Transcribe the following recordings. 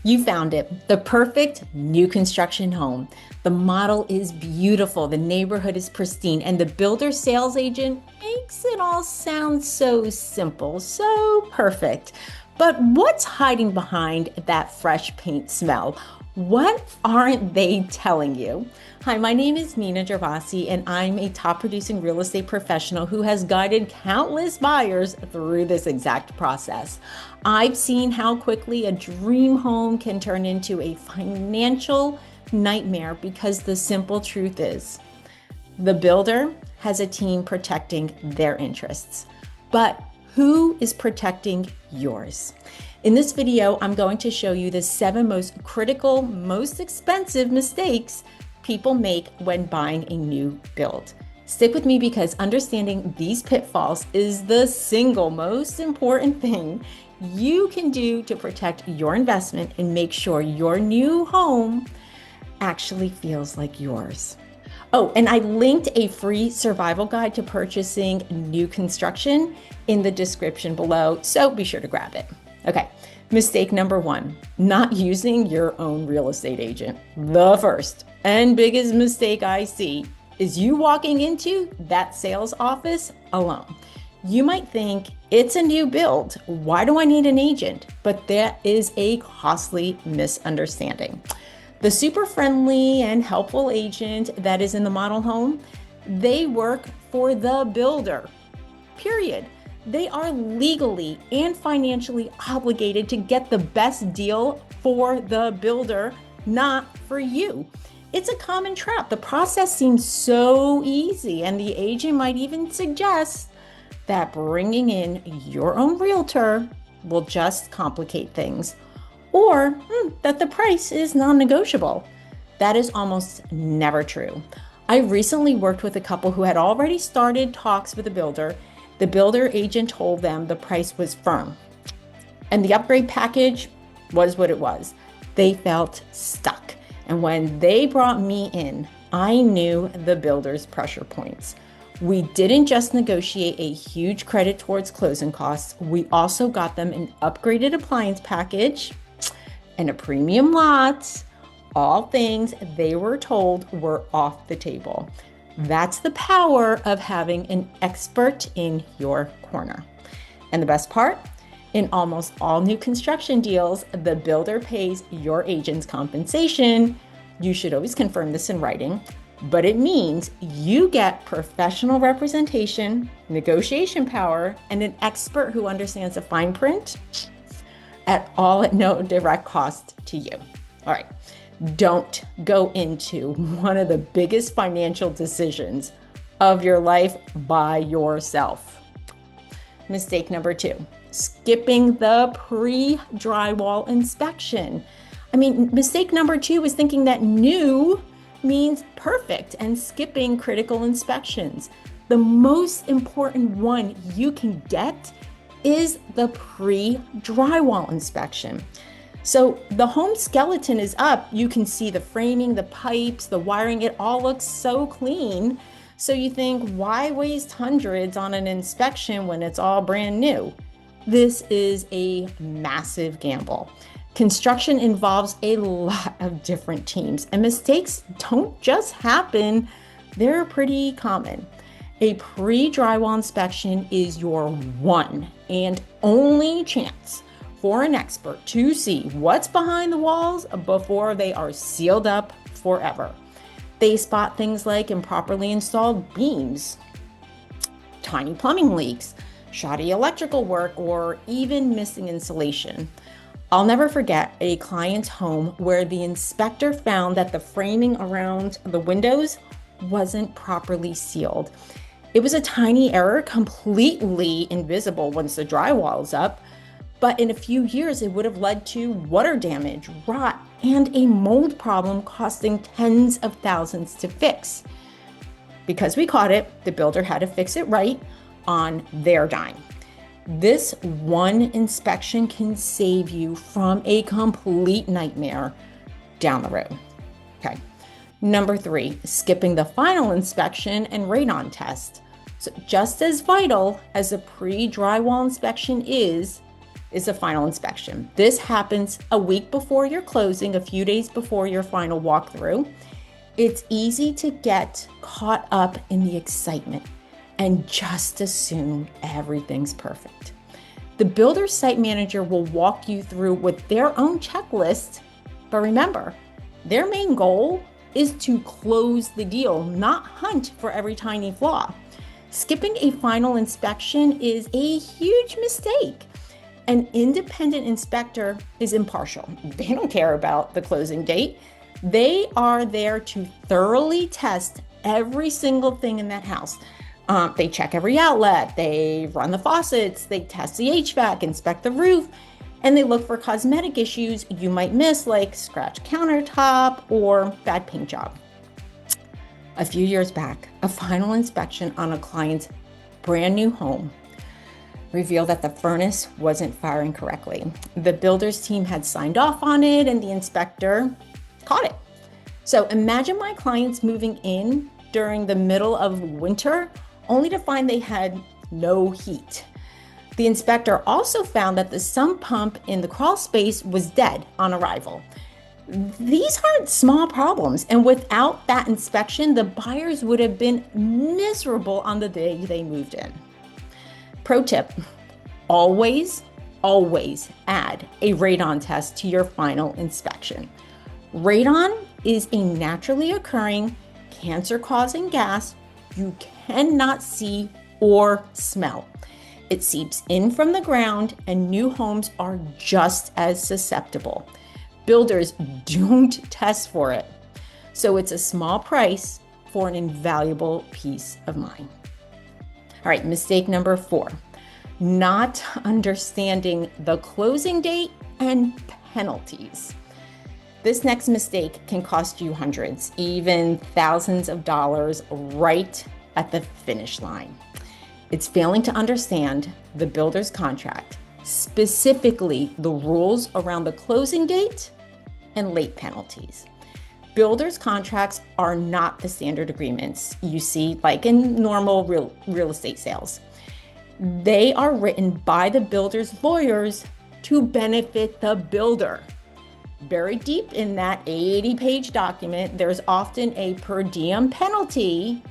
You found it, the perfect new construction home. The model is beautiful, the neighborhood is pristine, and the builder sales agent makes it all sound so simple, so perfect. But what's hiding behind that fresh paint smell? What aren't they telling you? Hi, my name is Nina Gervasi, and I'm a top producing real estate professional who has guided countless buyers through this exact process. I've seen how quickly a dream home can turn into a financial nightmare because the simple truth is the builder has a team protecting their interests. But who is protecting yours? In this video, I'm going to show you the 7 most critical, most expensive mistakes people make when buying a new build. Stick with me because understanding these pitfalls is the single most important thing you can do to protect your investment and make sure your new home actually feels like yours. Oh, and I linked a free survival guide to purchasing new construction in the description below, so be sure to grab it. Okay, mistake number 1, not using your own real estate agent. The first and biggest mistake I see is you walking into that sales office alone. You might think it's a new build. Why do I need an agent? But that is a costly misunderstanding. The super friendly and helpful agent that is in the model home, they work for the builder, period. They are legally and financially obligated to get the best deal for the builder, not for you. It's a common trap. The process seems so easy, and the agent might even suggest that bringing in your own realtor will just complicate things, or that the price is non-negotiable. That is almost never true. I recently worked with a couple who had already started talks with a builder. The builder agent told them the price was firm, and the upgrade package was what it was. They felt stuck. And when they brought me in, I knew the builder's pressure points. We didn't just negotiate a huge credit towards closing costs, we also got them an upgraded appliance package and a premium lot, all things they were told were off the table. That's the power of having an expert in your corner. And the best part? In almost all new construction deals, the builder pays your agent's compensation. You should always confirm this in writing, but it means you get professional representation, negotiation power, and an expert who understands the fine print at no direct cost to you. All right, don't go into one of the biggest financial decisions of your life by yourself. Mistake number 2, skipping the pre-drywall inspection. Mistake number 2 is thinking that new means perfect and skipping critical inspections. The most important one you can get is the pre-drywall inspection. So the home skeleton is up. You can see the framing, the pipes, the wiring, it all looks so clean. So you think, why waste hundreds on an inspection when it's all brand new? This is a massive gamble. Construction involves a lot of different teams, and mistakes don't just happen, they're pretty common. A pre-drywall inspection is your one and only chance for an expert to see what's behind the walls before they are sealed up forever. They spot things like improperly installed beams, tiny plumbing leaks, shoddy electrical work, or even missing insulation. I'll never forget a client's home where the inspector found that the framing around the windows wasn't properly sealed. It was a tiny error, completely invisible once the drywall is up, but in a few years it would have led to water damage, rot, and a mold problem costing tens of thousands to fix. Because we caught it, the builder had to fix it right on their dime. This one inspection can save you from a complete nightmare down the road. Okay. Number 3, skipping the final inspection and radon test. So just as vital as a pre-drywall inspection is, is a final inspection. This happens a week before your closing, a few days before your final walkthrough. It's easy to get caught up in the excitement and just assume everything's perfect. The builder site manager will walk you through with their own checklist, but remember, their main goal is to close the deal, not hunt for every tiny flaw. Skipping a final inspection is a huge mistake. An independent inspector is impartial. They don't care about the closing date. They are there to thoroughly test every single thing in that house. They check every outlet, they run the faucets, they test the HVAC, inspect the roof, and they look for cosmetic issues you might miss, like scratched countertop or bad paint job. A few years back, a final inspection on a client's brand new home revealed that the furnace wasn't firing correctly. The builder's team had signed off on it and the inspector caught it. So imagine my clients moving in during the middle of winter only to find they had no heat. The inspector also found that the sump pump in the crawl space was dead on arrival. These aren't small problems, and without that inspection, the buyers would have been miserable on the day they moved in. Pro tip, always add a radon test to your final inspection. Radon is a naturally occurring cancer-causing gas you cannot see or smell. It seeps in from the ground, and new homes are just as susceptible. Builders don't test for it, so it's a small price for an invaluable peace of mind. All right, mistake number 4, not understanding the closing date and penalties. This next mistake can cost you hundreds, even thousands of dollars right at the finish line. It's failing to understand the builder's contract, specifically the rules around the closing date and late penalties. Builders' contracts are not the standard agreements you see like in normal real estate sales. They are written by the builder's lawyers to benefit the builder. Buried deep in that 80-page document, there's often a per diem penalty.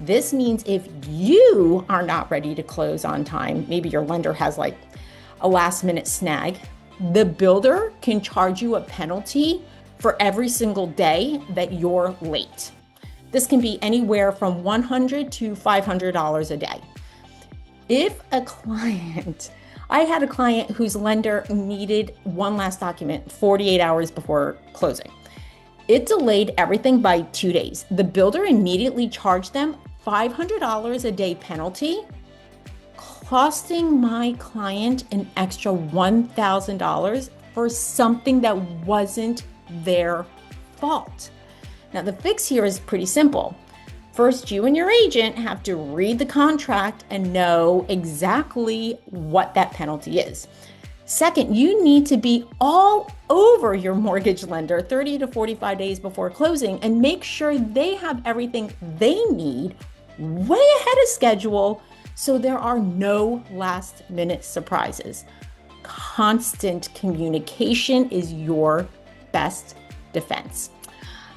This means if you are not ready to close on time, maybe your lender has like a last-minute snag, the builder can charge you a penalty for every single day that you're late. This can be anywhere from $100 to $500 a day. I had a client whose lender needed one last document 48 hours before closing. It delayed everything by 2 days. The builder immediately charged them $500 a day penalty, costing my client an extra $1,000 for something that wasn't their fault. Now, the fix here is pretty simple. First, you and your agent have to read the contract and know exactly what that penalty is. Second, you need to be all over your mortgage lender 30 to 45 days before closing and make sure they have everything they need way ahead of schedule so there are no last-minute surprises. Constant communication is your best defense.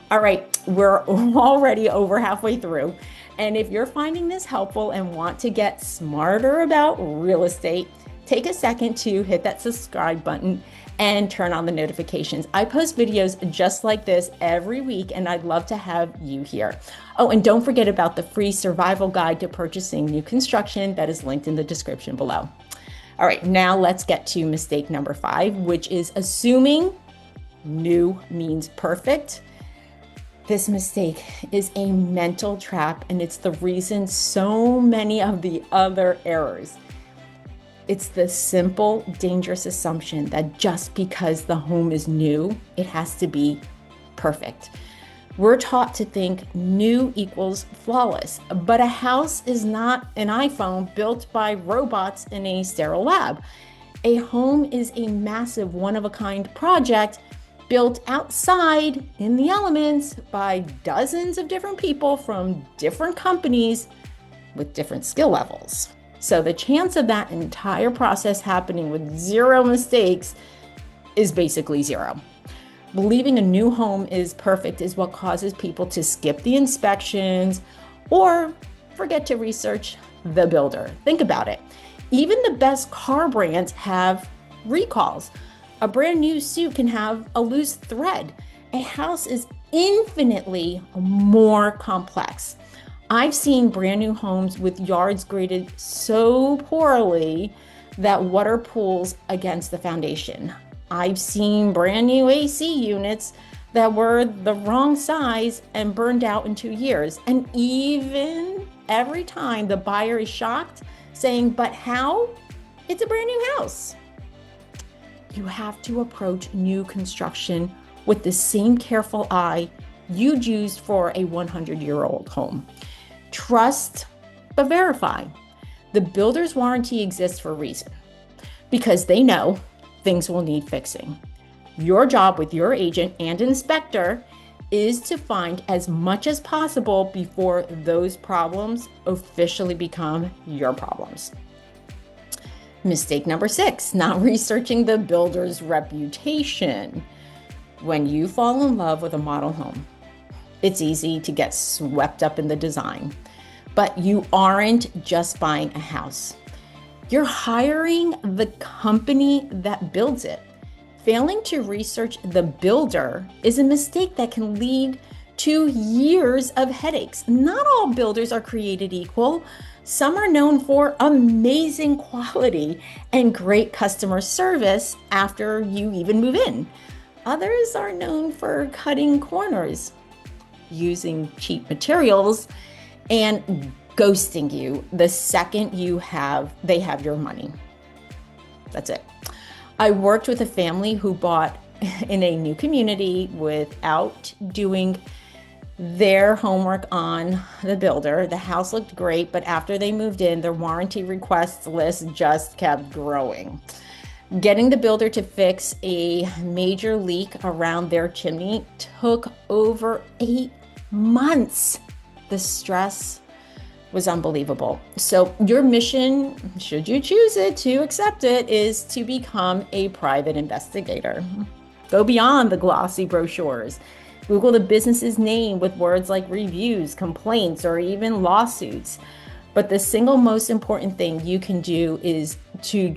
All right, we're already over halfway through. And if you're finding this helpful and want to get smarter about real estate, take a second to hit that subscribe button and turn on the notifications. I post videos just like this every week, and I'd love to have you here. Oh, and don't forget about the free survival guide to purchasing new construction that is linked in the description below. All right, now let's get to mistake number 5, which is assuming new means perfect. This mistake is a mental trap, and it's the reason so many of the other errors. It's the simple, dangerous assumption that just because the home is new, it has to be perfect. We're taught to think new equals flawless, but a house is not an iPhone built by robots in a sterile lab. A home is a massive, one-of-a-kind project built outside in the elements by dozens of different people from different companies with different skill levels. So the chance of that entire process happening with zero mistakes is basically zero. Believing a new home is perfect is what causes people to skip the inspections or forget to research the builder. Think about it. Even the best car brands have recalls. A brand new suit can have a loose thread. A house is infinitely more complex. I've seen brand new homes with yards graded so poorly that water pools against the foundation. I've seen brand new AC units that were the wrong size and burned out in 2 years. And even every time the buyer is shocked, saying, "But how? It's a brand new house." You have to approach new construction with the same careful eye you'd use for a 100-year-old home. Trust, but verify. The builder's warranty exists for a reason, because they know things will need fixing. Your job with your agent and inspector is to find as much as possible before those problems officially become your problems. Mistake number 6, not researching the builder's reputation. When you fall in love with a model home, it's easy to get swept up in the design, but you aren't just buying a house. You're hiring the company that builds it. Failing to research the builder is a mistake that can lead to years of headaches. Not all builders are created equal. Some are known for amazing quality and great customer service after you even move in. Others are known for cutting corners, using cheap materials, and ghosting you the second they have your money. That's it. I worked with a family who bought in a new community without doing their homework on the builder. The house looked great, but after they moved in, their warranty requests list just kept growing. Getting the builder to fix a major leak around their chimney took over 8 months. The stress was unbelievable. So your mission, should you choose it to accept it, is to become a private investigator. Go beyond the glossy brochures. Google the business's name with words like reviews, complaints, or even lawsuits. But the single most important thing you can do is to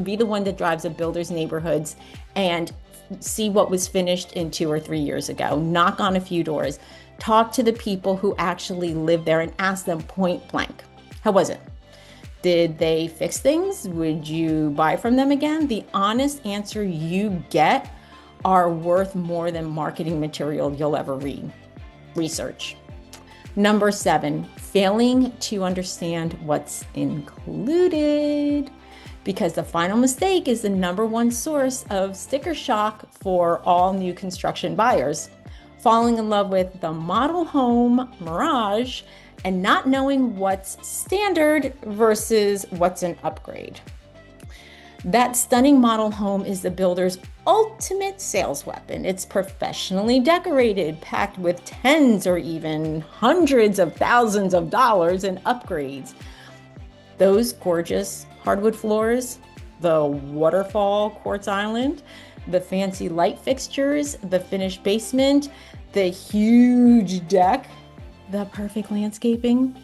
be the one that drives a builder's neighborhoods and see what was finished in 2 or 3 years ago. Knock on a few doors. Talk to the people who actually live there and ask them point blank, how was it? Did they fix things? Would you buy from them again? The honest answer you get are worth more than marketing material you'll ever read. Research. Number 7, failing to understand what's included. Because the final mistake is the number 1 source of sticker shock for all new construction buyers. Falling in love with the model home mirage and not knowing what's standard versus what's an upgrade. That stunning model home is the builder's ultimate sales weapon. It's professionally decorated, packed with tens or even hundreds of thousands of dollars in upgrades. Those gorgeous hardwood floors, the waterfall quartz island, the fancy light fixtures, the finished basement, the huge deck, the perfect landscaping.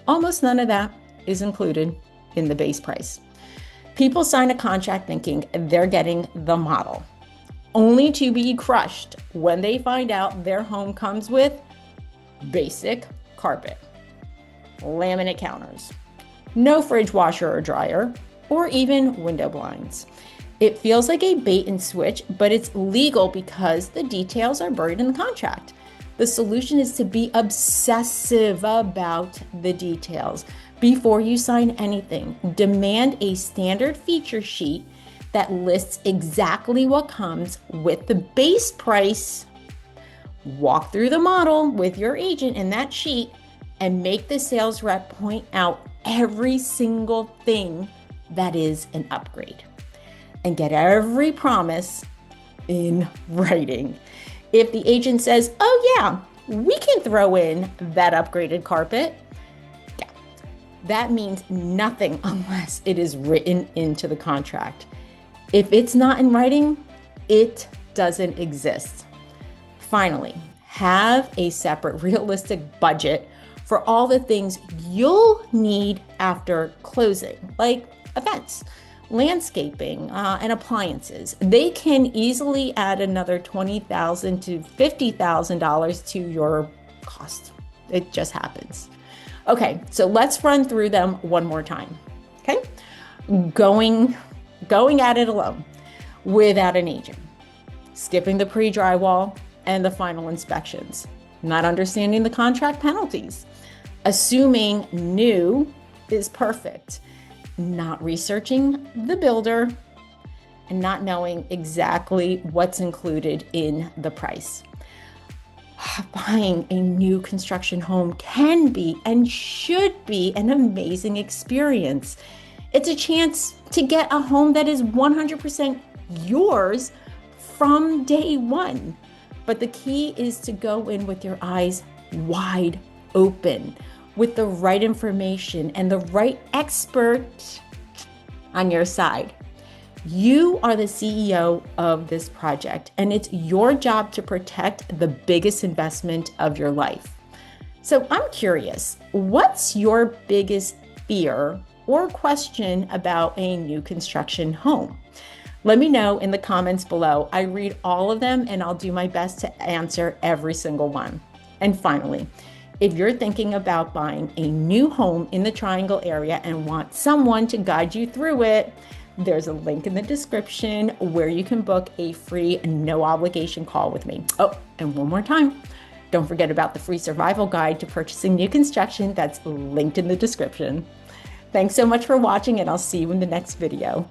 Almost none of that is included in the base price. People sign a contract thinking they're getting the model, only to be crushed when they find out their home comes with basic carpet, laminate counters, no fridge washer or dryer, or even window blinds. It feels like a bait and switch, but it's legal because the details are buried in the contract. The solution is to be obsessive about the details. Before you sign anything, demand a standard feature sheet that lists exactly what comes with the base price. Walk through the model with your agent in that sheet and make the sales rep point out every single thing that is an upgrade. And get every promise in writing. If the agent says, "Oh yeah, we can throw in that upgraded carpet," yeah, That means nothing unless it is written into the contract. If it's not in writing, it doesn't exist. Finally, have a separate realistic budget for all the things you'll need after closing, like events, landscaping, and appliances. They can easily add another $20,000 to $50,000 to your cost. It just happens. Okay, so let's run through them one more time. Okay, going at it alone without an agent, skipping the pre-drywall and the final inspections, not understanding the contract penalties, assuming new is perfect, not researching the builder, and not knowing exactly what's included in the price. Buying a new construction home can be and should be an amazing experience. It's a chance to get a home that is 100% yours from day one. But the key is to go in with your eyes wide open, with the right information and the right expert on your side. You are the CEO of this project, and it's your job to protect the biggest investment of your life. So I'm curious, what's your biggest fear or question about a new construction home? Let me know in the comments below. I read all of them and I'll do my best to answer every single one. And finally, if you're thinking about buying a new home in the Triangle area and want someone to guide you through it, there's a link in the description where you can book a free, no obligation call with me. Oh, and one more time, don't forget about the free survival guide to purchasing new construction that's linked in the description. Thanks so much for watching, and I'll see you in the next video.